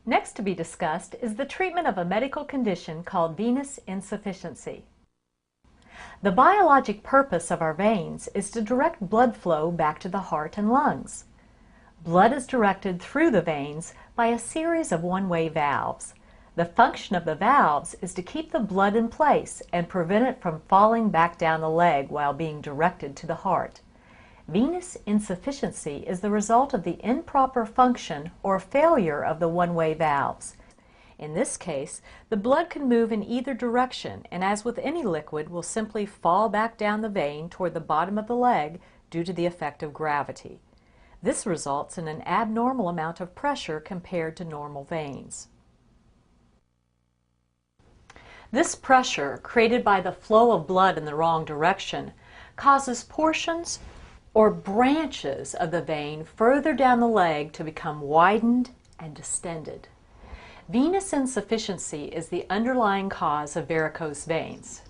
Next to be discussed is the treatment of a medical condition called venous insufficiency. The biologic purpose of our veins is to direct blood flow back to the heart and lungs. Blood is directed through the veins by a series of one-way valves. The function of the valves is to keep the blood in place and prevent it from falling back down the leg while being directed to the heart. Venous insufficiency is the result of the improper function or failure of the one-way valves. In this case, the blood can move in either direction, and as with any liquid, will simply fall back down the vein toward the bottom of the leg due to the effect of gravity. This results in an abnormal amount of pressure compared to normal veins. This pressure, created by the flow of blood in the wrong direction, causes portions or branches of the vein further down the leg to become widened and distended. Venous insufficiency is the underlying cause of varicose veins.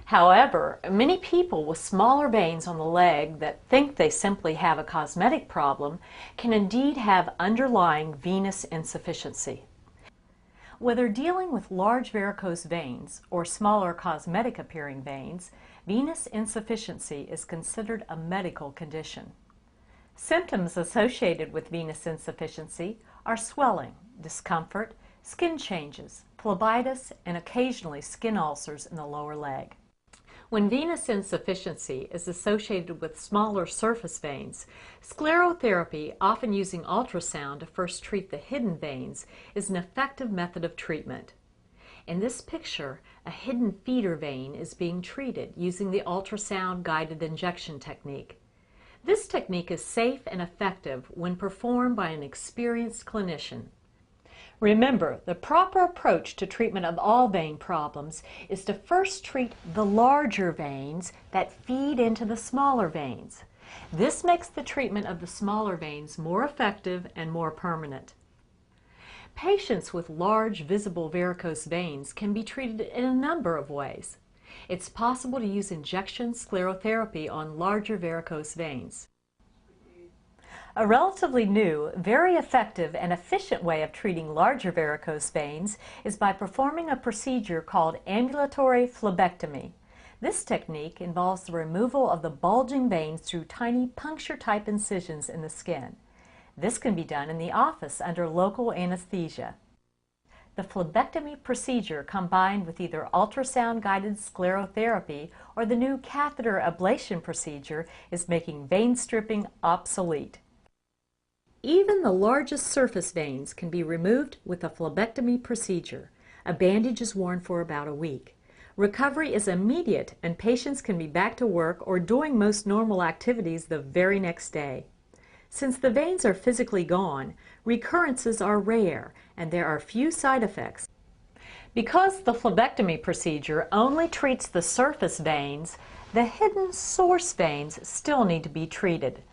However, many people with smaller veins on the leg that think they simply have a cosmetic problem can indeed have underlying venous insufficiency. Whether dealing with large varicose veins or smaller cosmetic appearing veins, venous insufficiency is considered a medical condition. Symptoms associated with venous insufficiency are swelling, discomfort, skin changes, phlebitis, and occasionally skin ulcers in the lower leg. When venous insufficiency is associated with smaller surface veins, sclerotherapy, often using ultrasound to first treat the hidden veins, is an effective method of treatment. In this picture, a hidden feeder vein is being treated using the ultrasound-guided injection technique. This technique is safe and effective when performed by an experienced clinician. Remember, the proper approach to treatment of all vein problems is to first treat the larger veins that feed into the smaller veins. This makes the treatment of the smaller veins more effective and more permanent. Patients with large visible varicose veins can be treated in a number of ways. It's possible to use injection sclerotherapy on larger varicose veins. A relatively new, very effective and efficient way of treating larger varicose veins is by performing a procedure called ambulatory phlebectomy. This technique involves the removal of the bulging veins through tiny puncture-type incisions in the skin. This can be done in the office under local anesthesia. The phlebectomy procedure, combined with either ultrasound-guided sclerotherapy or the new catheter ablation procedure, is making vein stripping obsolete. Even the largest surface veins can be removed with a phlebectomy procedure. A bandage is worn for about a week. Recovery is immediate and patients can be back to work or doing most normal activities the very next day. Since the veins are physically gone, recurrences are rare and there are few side effects. Because the phlebectomy procedure only treats the surface veins, the hidden source veins still need to be treated.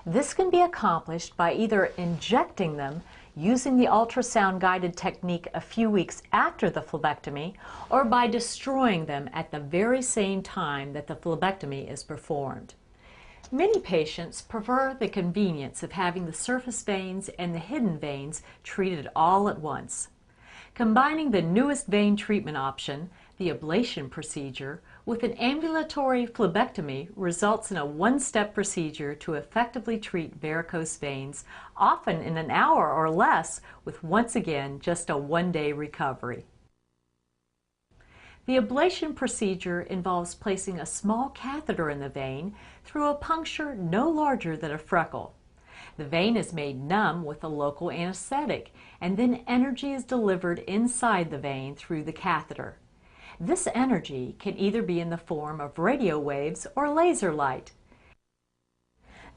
This can be accomplished by either injecting them using the ultrasound-guided technique a few weeks after the phlebectomy, or by destroying them at the very same time that the phlebectomy is performed. Many patients prefer the convenience of having the surface veins and the hidden veins treated all at once. Combining the newest vein treatment option, the ablation procedure, with an ambulatory phlebectomy results in a one-step procedure to effectively treat varicose veins, often in an hour or less, with once again just a one-day recovery. The ablation procedure involves placing a small catheter in the vein through a puncture no larger than a freckle. The vein is made numb with a local anesthetic, and then energy is delivered inside the vein through the catheter. This energy can either be in the form of radio waves or laser light.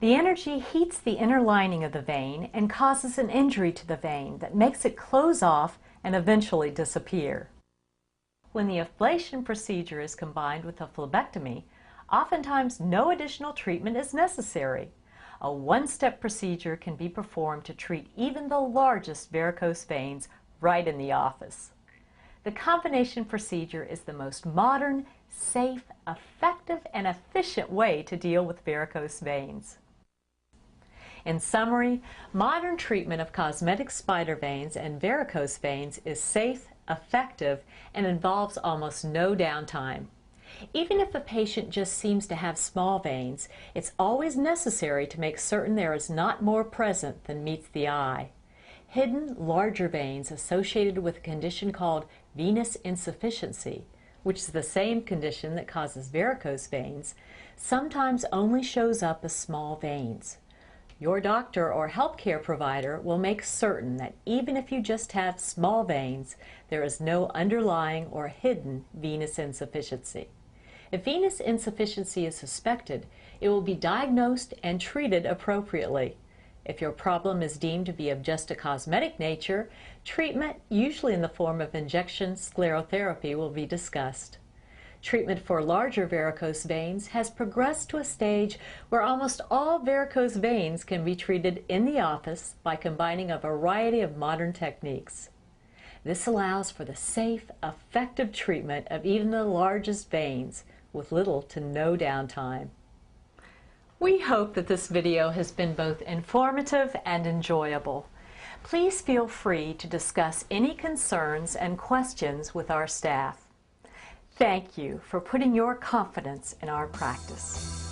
The energy heats the inner lining of the vein and causes an injury to the vein that makes it close off and eventually disappear. When the ablation procedure is combined with a phlebectomy, oftentimes no additional treatment is necessary. A one-step procedure can be performed to treat even the largest varicose veins right in the office. The combination procedure is the most modern, safe, effective, and efficient way to deal with varicose veins. In summary, modern treatment of cosmetic spider veins and varicose veins is safe, effective, and involves almost no downtime. Even if a patient just seems to have small veins, it's always necessary to make certain there is not more present than meets the eye. Hidden, larger veins associated with a condition called venous insufficiency, which is the same condition that causes varicose veins, sometimes only shows up as small veins. Your doctor or healthcare provider will make certain that even if you just have small veins, there is no underlying or hidden venous insufficiency. If venous insufficiency is suspected, it will be diagnosed and treated appropriately. If your problem is deemed to be of just a cosmetic nature, treatment, usually in the form of injection sclerotherapy, will be discussed. Treatment for larger varicose veins has progressed to a stage where almost all varicose veins can be treated in the office by combining a variety of modern techniques. This allows for the safe, effective treatment of even the largest veins with little to no downtime. We hope that this video has been both informative and enjoyable. Please feel free to discuss any concerns and questions with our staff. Thank you for putting your confidence in our practice.